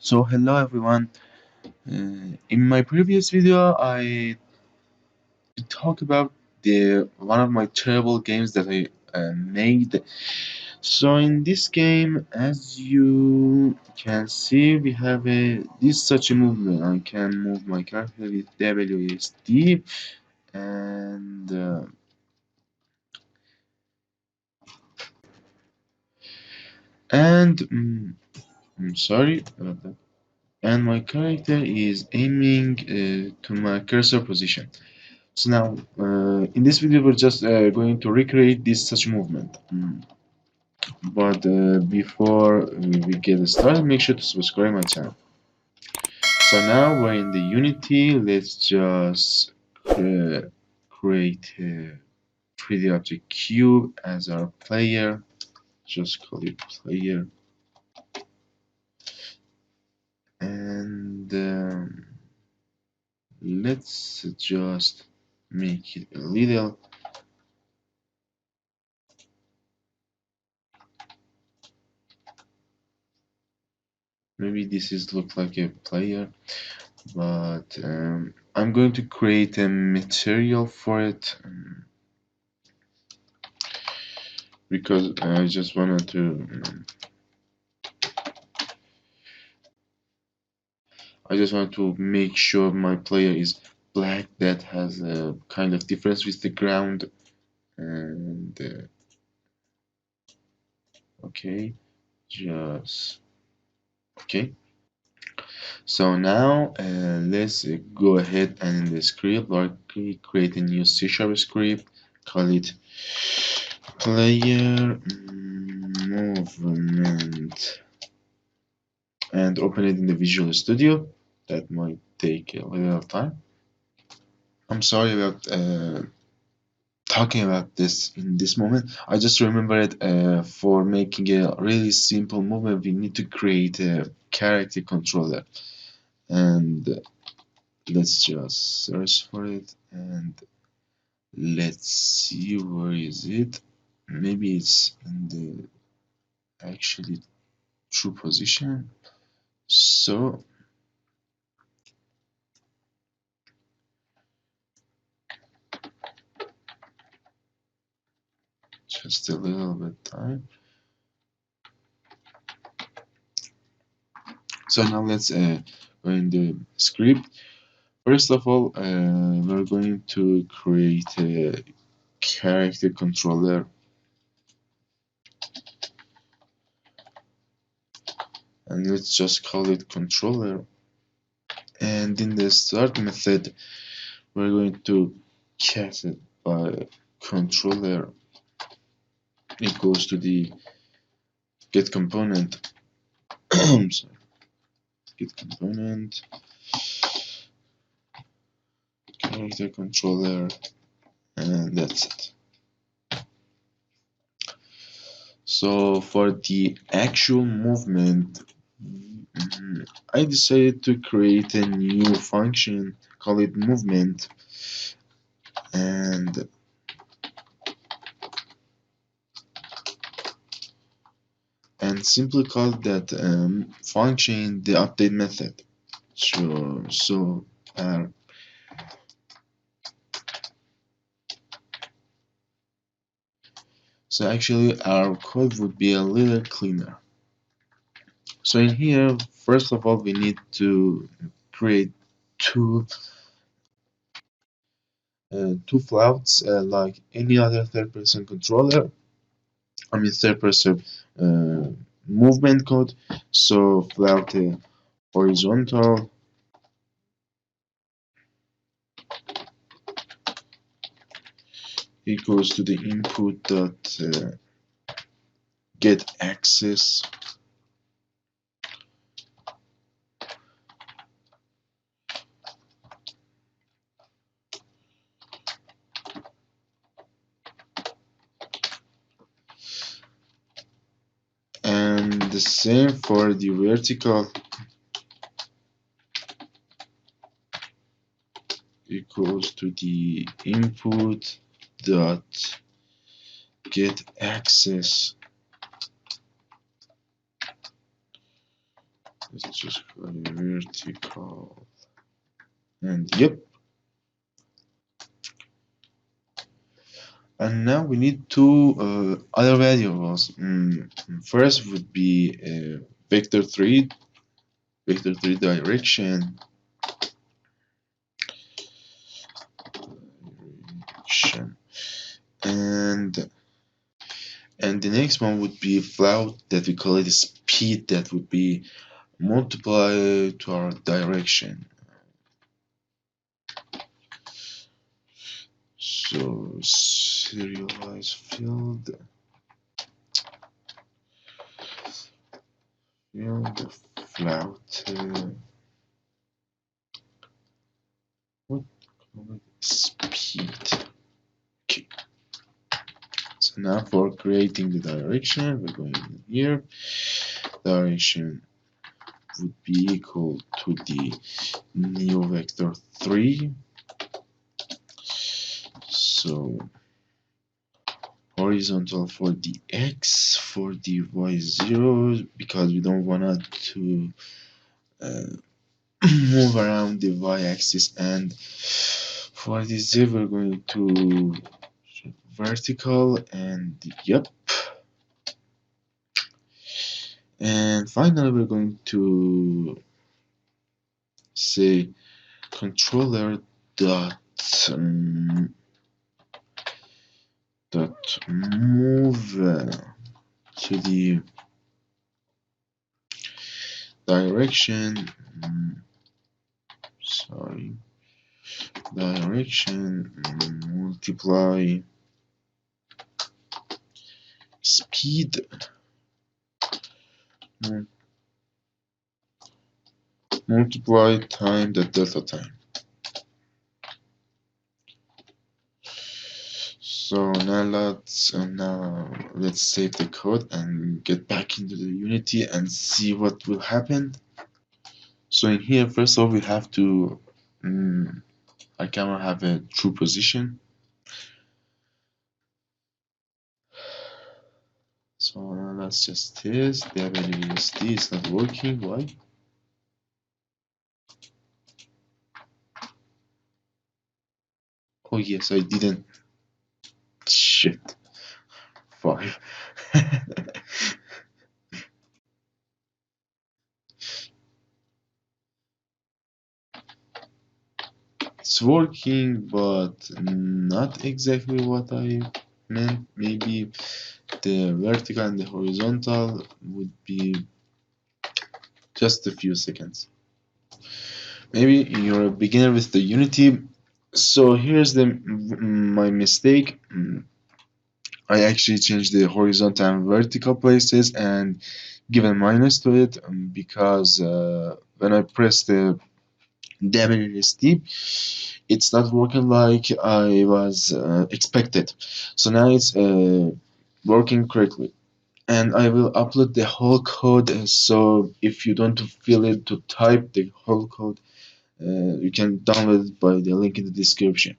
So hello everyone. In my previous video, I talked about the one of my terrible games that I made. So in this game, as you can see, we have this such a movement. I can move my character with WSD and I'm sorry about that. And my character is aiming to my cursor position. So now, in this video, we're just going to recreate this such movement. But before we get started, make sure to subscribe my channel. So now we're in the Unity. Let's just create a 3D object cube as our player. Just call it player, and let's just make it a little. Maybe this is look like a player, but I'm going to create a material for it because I just wanted to make sure my player is black, that has a kind of difference with the ground. And okay, just okay. So now let's go ahead and in the script or create a new C# script, call it player movement, and open it in the Visual Studio. That might take a little time. I'm sorry about talking about this in this moment. I just remembered for making a really simple movement, we need to create a character controller. And let's just search for it and let's see where is it. Maybe it's in the actually true position. So just a little bit time. So now let's go in the script. First of all, we're going to create a character controller, and let's just call it controller. And in the start method, we're going to cast it by controller equals to the get component. Sorry, get component character controller, and that's it. So for the actual movement, I decided to create a new function, call it movement, and simply call that function the update method. Uh, so actually our code would be a little cleaner. So in here, first of all, we need to create two two floats like any other third-person controller. I mean third-person movement code. So float horizontal equals to the input dot get access, and the same for the vertical equals to the input dot get access let's just go vertical, and yep. And now we need two other variables. First would be vector 3, vector 3 direction, and the next one would be float, that we call it speed, that would be multiplied to our direction. So serialize field float what call it speed. Okay. So now for creating the direction, we're going in here. Direction would be equal to the new vector 3. So horizontal for the x, for the y0, because we don't want to move around the y-axis, and for the z we're going to vertical, and yep. And finally we're going to say controller dot move to the direction direction multiply speed multiply time the delta time. So now let's save the code and get back into the Unity and see what will happen. So in here, first of all, we have to our camera have a true position. So let's just test. The WSD is not working. Why? Oh yes, I didn't. Shit. 5. It's working, but not exactly what I meant. Maybe the vertical and the horizontal would be just a few seconds. Maybe you're a beginner with the Unity. So here's my mistake. I actually changed the horizontal and vertical places and given minus to it because when I press the WSD, it's not working like I was expected. So now it's working correctly. And I will upload the whole code, so if you don't feel it to type the whole code, you can download it by the link in the description.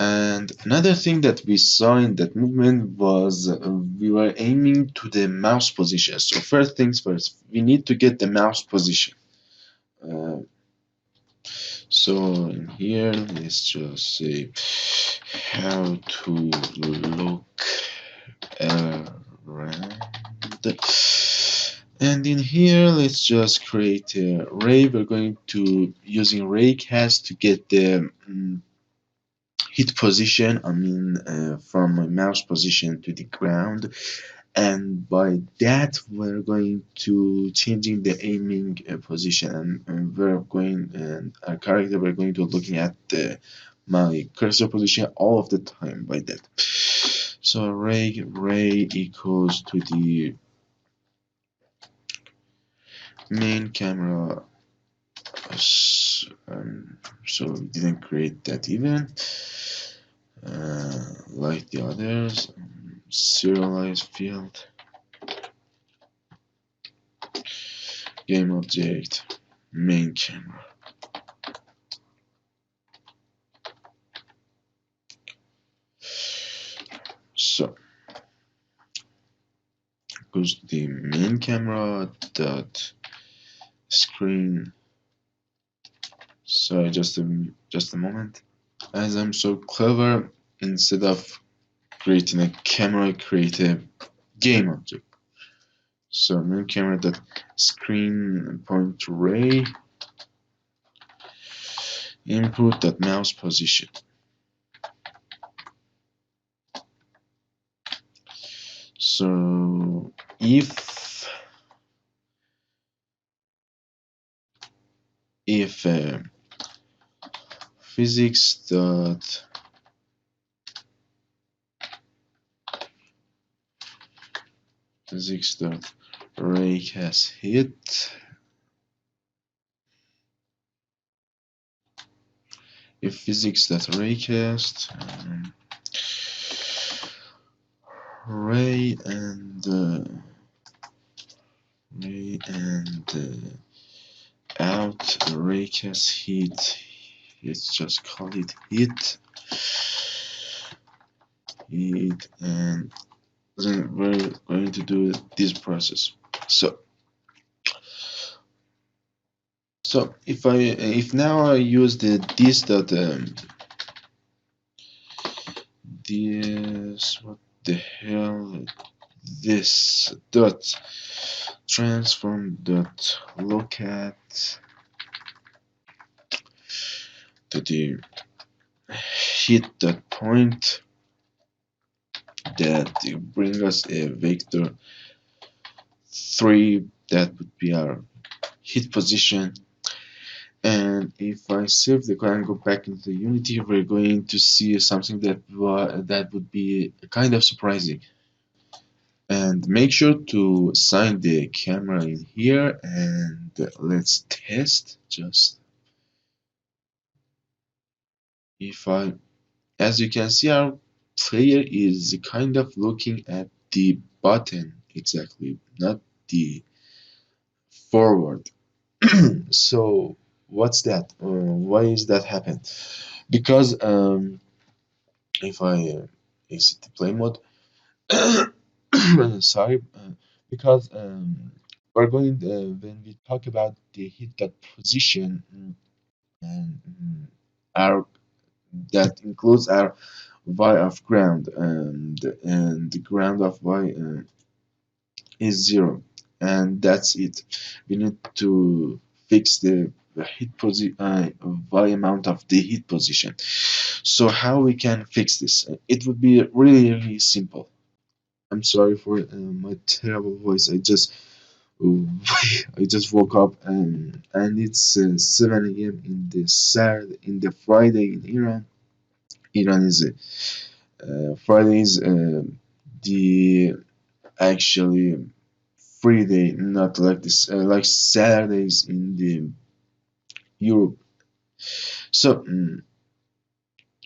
And another thing that we saw in that movement was we were aiming to the mouse position. So first things first, we need to get the mouse position. So in here, let's just say how to look around. And in here, let's just create a ray. We're going to using raycast to get the hit position, from my mouse position to the ground, and by that we're going to changing the aiming position, and we're going, and our character, we're going to looking at my cursor position all of the time by that. So ray equals to the main camera. So we didn't create that even like the others. Serialize field, game object, main camera. So goes the main camera dot screen. Sorry, just a moment. As I'm so clever, instead of creating a camera, I create a game object. So new camera dot screen point array input dot mouse position. So if physics dot raycast hit, if physics dot raycast ray and out raycast hit, let's just call it hit, and then we're going to do this process. So if now I use the this dot this, what the hell, this dot transform dot look at to the hit dot point that bring us a vector 3, that would be our hit position. And if I save the code and go back into Unity, we're going to see something that would be kind of surprising. And make sure to assign the camera in here, and let's test. Just if I, as you can see, our player is kind of looking at the button exactly, not the forward. So what's that? Why is that happen? Because if I exit the play mode, sorry, because we're going when we talk about the hit dot position, and our that includes our y of ground, and the ground of y is 0, and that's it. We need to fix the hit position, y amount of the hit position. So how we can fix this? It would be really simple. I'm sorry for my terrible voice. I just woke up, and it's 7 a.m. in the Saturday, in the Friday in Iran. Iran is Friday is the actually free day, not like this like Saturdays in the Europe. So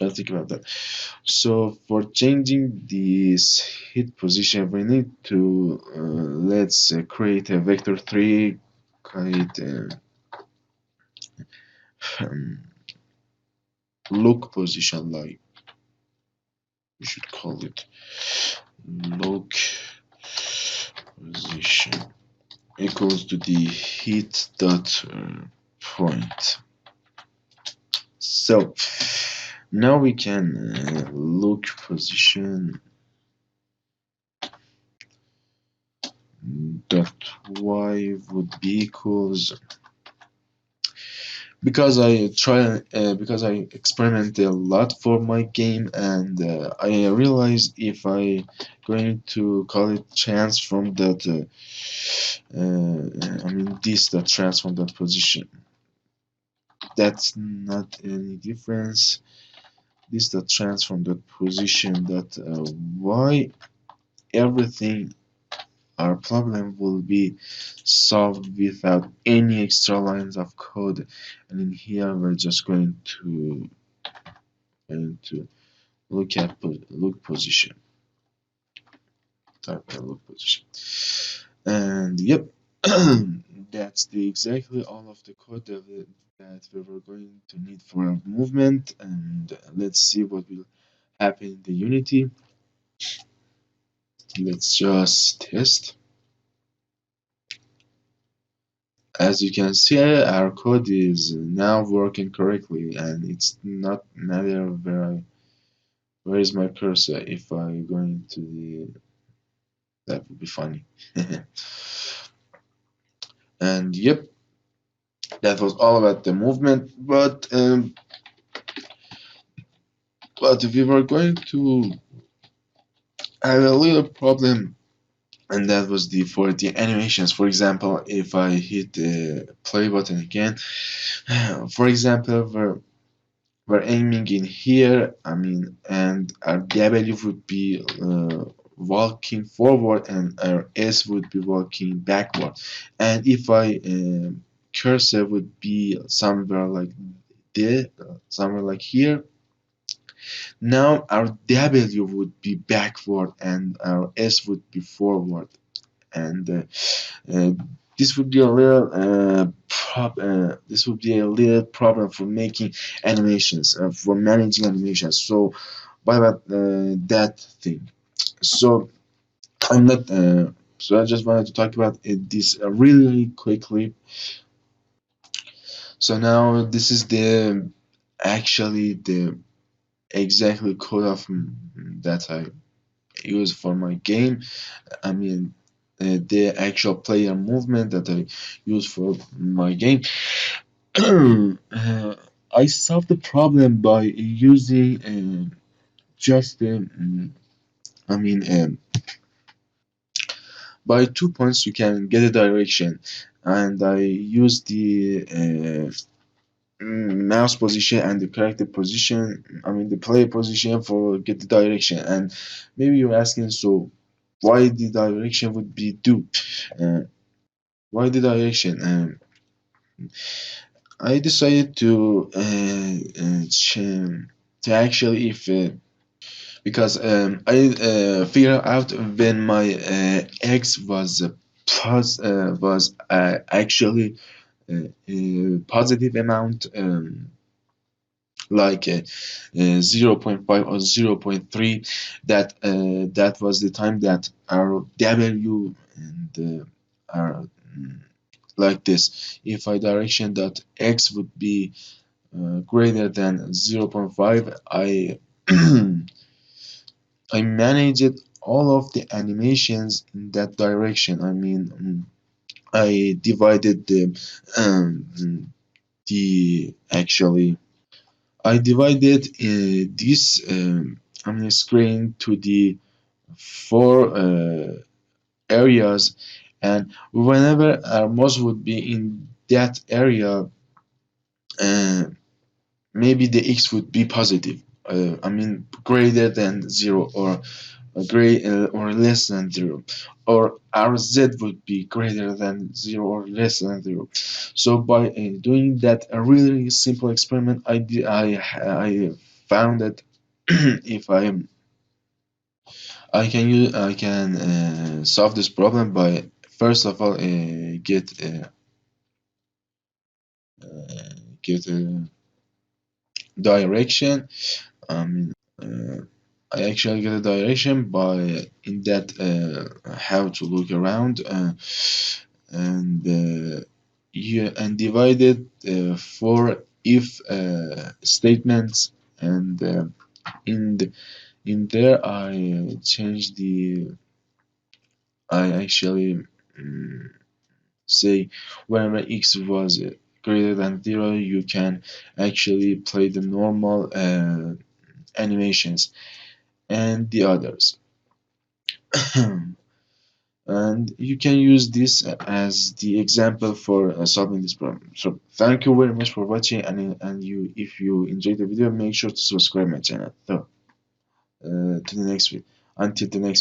I'll think about that. So for changing this hit position, we need to let's create a vector 3, create a um, look position, like we should call it look position equals to the hit dot point. So now we can look position dot y would be equals, because I experimented a lot for my game, and I realized if I going to call it transform that I mean this that transform that position, that's not any difference. This that transform that position that y, everything, our problem will be solved without any extra lines of code. And in here we're just going to look at look position, type of look position, and yep. That's the exactly all of the code that we were going to need for our movement. And let's see what will happen in the Unity. Let's just test. As you can see, our code is now working correctly, and it's not matter where is my cursor. If I go into the, that would be funny. And yep, that was all about the movement. But if we were going to have a little problem, and that was the for the animations. For example, if I hit the play button again, for example, we're aiming in here, I mean, and our W would be walking forward and our S would be walking backward. And if I cursor would be somewhere like somewhere like here, now our W would be backward and our S would be forward. And uh, this would be a little this would be a little problem for making animations, for managing animations. So what about that thing? So I'm not so I just wanted to talk about this really quickly. So now this is the actually the exactly code of that I use for my game. I mean, the actual player movement that I use for my game. I solved the problem by using just I mean, by 2 points you can get a direction, and I use the mouse position and the character position. I mean, the player position for get the direction. And maybe you're asking, so why the direction would be do? Uh, why the direction? I decided to actually if because I figured out when my x was actually positive amount, like 0.5 or 0.3, that was the time that our w and our like this. If I direction dot x would be greater than 0.5, I I managed all of the animations in that direction. I mean, I divided the actually I divided this I mean screen to the four areas, and whenever our mouse would be in that area, uh, maybe the x would be positive. I mean greater than zero, or or less than zero, or our z would be greater than zero or less than zero. So by doing that a really simple experiment, I found that if I can solve this problem by first of all get a direction. Uh, I actually get a direction by in that how to look around, and divided for if statements, and in there I change the I actually say whenever x was greater than zero, you can actually play the normal animations and the others. And you can use this as the example for solving this problem. So thank you very much for watching, and you if you enjoyed the video, make sure to subscribe my channel. So to the next video, until the next